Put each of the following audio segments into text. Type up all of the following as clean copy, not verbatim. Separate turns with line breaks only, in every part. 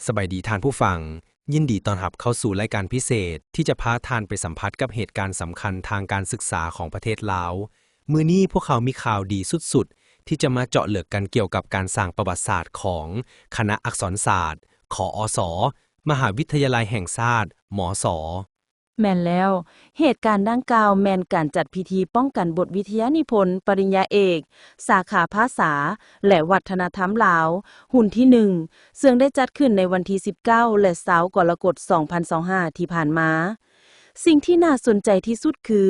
สบายดีท่านผู้ฟังยินดีต้อนรับเข้าสู่รายการพิเศษที่จะพาท่านไปสัมผัสกับเหตุการณ์สำคัญทางการศึกษาของประเทศลาวมื้อนี้พวกเขามีข่าวดีสุดๆที่จะมาเจาะลึกกันเกี่ยวกับการสร้างประวัติศาสตร์ของคณะอักษรศาสตร์คอสมหาวิทยาลัยแห่งชาติมส
แม่นแล้ว เหตุการณ์ดังกล่าวแม่นการจัดพิธีป้องกันบทวิทยานิพนธ์ปริญญาเอก สาขาภาษา และวัฒนธรรมลาว หุ่นที่ 1 ซึ่งได้จัดขึ้นในวันที่ 19 และ20กรกฎาคม 2025 ที่ผ่านมา สิ่งที่น่าสนใจที่สุดคือ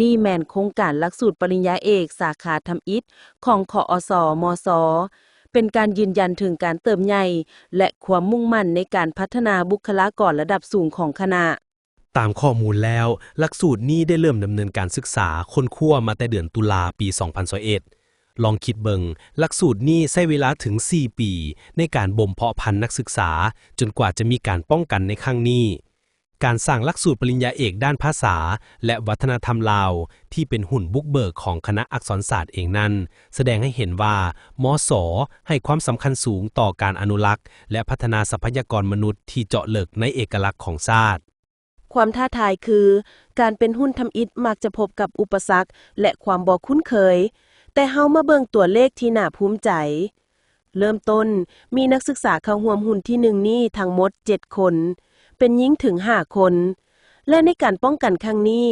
นี่แม่นโครงการหลักสูตรปริญญาเอกสาขาทำอิฐของคอสมส เป็นการยืนยันถึงการเติบใหญ่และความมุ่งมั่นในการพัฒนาบุคลากรระดับสูงของคณะ
ตามข้อมูลแล้วหลักสูตรนี้ได้เริ่มดำเนินการศึกษาค้นคว้ามาแต่เดือนตุลาปี 2021ลองคิดเบิงหลักสูตรนี้ใช้เวลาถึง 4 ปีในการบ่มเพาะพันธุ์นักศึกษาจนกว่าจะมีการป้องกันในครั้งนี้การสร้างหลักสูตรปริญญาเอกด้านภาษาและวัฒนธรรมลาวที่เป็นหุ่นบุกเบิกของคณะอักษรศาสตร์เองนั้นแสดงให้เห็นว่ามสให้ความสำคัญสูงต่อการอนุรักษ์และพัฒนาทรัพยากรมนุษย์ที่เจาะลึกในเอกลักษณ์ของชาติ
ความท้าทายคือการเป็นหุ้นทำอิฐมักจะพบกับอุปสรรคและความบ่คุ้นเคยแต่เฮามาเบิ่งตัวเลขที่น่าภูมิใจเริ่มต้นมีนักศึกษาเข้าร่วมหุ้นที่1นี้ทั้งหมด7คนเป็นหญิงถึง5คนและในการป้องกันครั้งนี้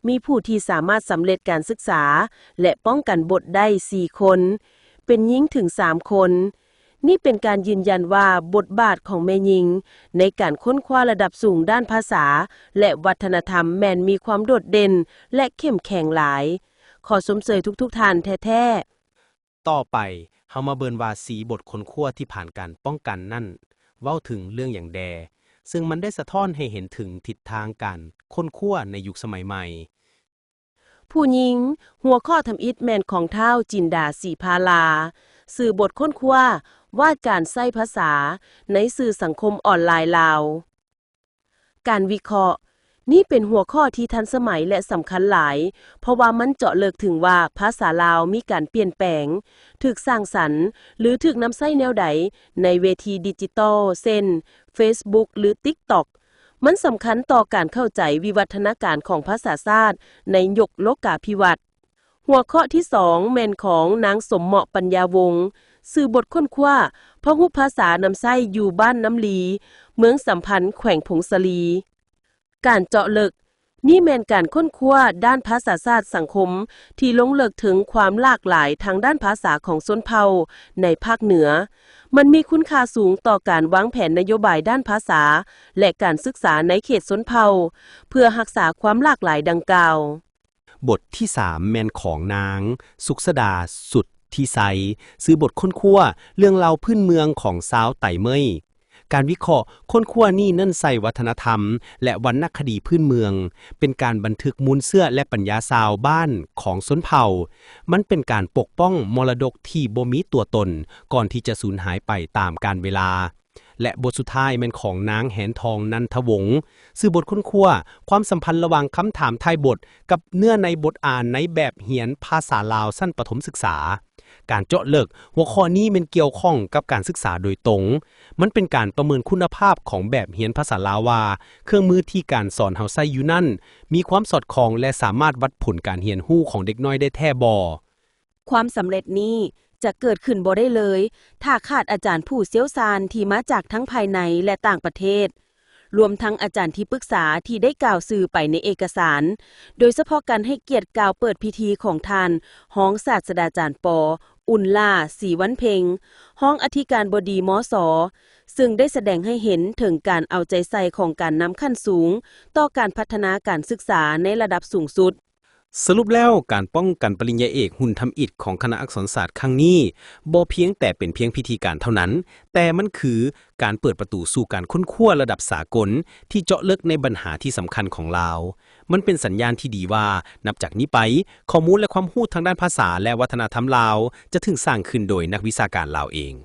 มีผู้ที่สามารถสำเร็จการศึกษาและป้องกันบทได้4คนเป็นหญิงถึง3คนนี่เป็นการยืนยันว่าบทบาทของแม่หญิงในการค้นคว้าระดับสูงด้านภาษาและวัฒนธรรมแม่นมีความโดดเด่นและเข้มแข็งหลายขอสมเสยทุกท่านแท้
ต่อไปเฮามาเบิ่งว่าสีบทค้นคว้าที่ผ่านการป้องกันนั่นเว้าถึงเรื่องอย่างแดซึ่งมันได้สะท้อนให้เห็นถึงทิศทางการค้นคว้าในยุคสมัยใหม่
ผู้หญิงหัวข้อทำอิฐแม่นของท้าวจินดาสีพาลาสื่อบทค้นคว้าว่าการใช้ภาษาในสื่อสังคมออนไลน์ลาวการวิเคราะห์นี่เป็นหัวข้อที่ทันสมัยและสำคัญหลายเพราะว่ามันเจาะลึกถึงว่าภาษาลาวมีการเปลี่ยนแปลงถูกสร้างสรรค์หรือถูกนำใช้แนวใดในเวทีดิจิทัลเช่น Facebook หรือ TikTok มันสำคัญต่อการเข้าใจวิวัฒนาการของภาษาศาสตร์ในยุคโลกาภิวัตน์หัวข้อที่2แม่นของนางสมเหมาะปัญญาวงศ์สื่อบทค้นคว้าพหุภาษานำใช้อยู่บ้านน้ำลีเมืองสัมพันธ์แขวงผงสะลีการเจาะลึกนี่แม่นการค้นคว้าด้านภาษาศาสตร์สังคมที่ลงลึกถึงความหลากหลายทางด้านภาษาของชนเผ่าในภาคเหนือมันมีคุณค่าสูงต่อการวางแผนนโยบายด้านภาษาและการศึกษาในเขตชนเผ่าเพื่อรักษาความหลากหลายดังกล่าว
บทที่3แม่นของนางสุขสดาสุดที่ไซซื้อบทค้นคว้าเรื่องเล่าพื้นเมืองของชาวไต่เมยการวิเคราะห์ค้นคว้านี่นั่นใส่วัฒนธรรมและวรรณคดีพื้นเมืองเป็นการบันทึกมูลเสื้อและปัญญาชาวบ้านของชนเผ่ามันเป็นการปกป้องมรดกที่บ่มีตัวตนก่อนที่จะสูญหายไปตามกาลเวลาและบทสุดท้ายเป็นของนางแหนทองนันทวงศ์สื่อบทค้นคว้าความสัมพันธ์ระหว่างคำถามท้ายบทกับเนื้อในบทอ่านในแบบเขียนภาษาลาวสั้นประถมศึกษาการเจาะลึกหัวข้อนี้มันเกี่ยวข้องกับการศึกษาโดยตรงมันเป็นการประเมินคุณภาพของแบบเรียนภาษาลาวว่าเครื่องมือที่การสอนเฮาใช้อยู่นั่นมีความสอดคล้องและสามารถวัดผลการเรียนรู้ของเด็กน้อยได้แท้บ่
ความสำเร็จนี้จะเกิดขึ้นบ่ได้เลยถ้าขาดอาจารย์ผู้เชี่ยวชาญที่มาจากทั้งภายในและต่างประเทศรวมทั้งอาจารย์ที่ปรึกษาที่ได้กล่าวสื่อไปในเอกสารโดยเฉพาะการให้เกียรติกล่าวเปิดพิธีของท่านห้องศาสตราจารย์ปออุ่นล่าศรีวันเพ็งห้องอธิการบดีมสซึ่งได้แสดงให้เห็นถึงการเอาใจใส่ของการนำขั้นสูงต่อการพัฒนาการศึกษาในระดับสูงสุด
สรุปแล้วการป้องกันปริญญาเอกหุ่นทำอิฐของคณะอักษรศาสตร์ครั้งนี้บ่เพียงแต่เป็นเพียงพิธีการเท่านั้นแต่มันคือการเปิดประตูสู่การค้นคว้าระดับสากลที่เจาะลึกในปัญหาที่สำคัญของลาวมันเป็นสัญญาณที่ดีว่านับจากนี้ไปข้อมูลและความรู้ทางด้านภาษาและวัฒนธรรมลาวจะถึงสร้างขึ้นโดยนักวิชาการลาวเอง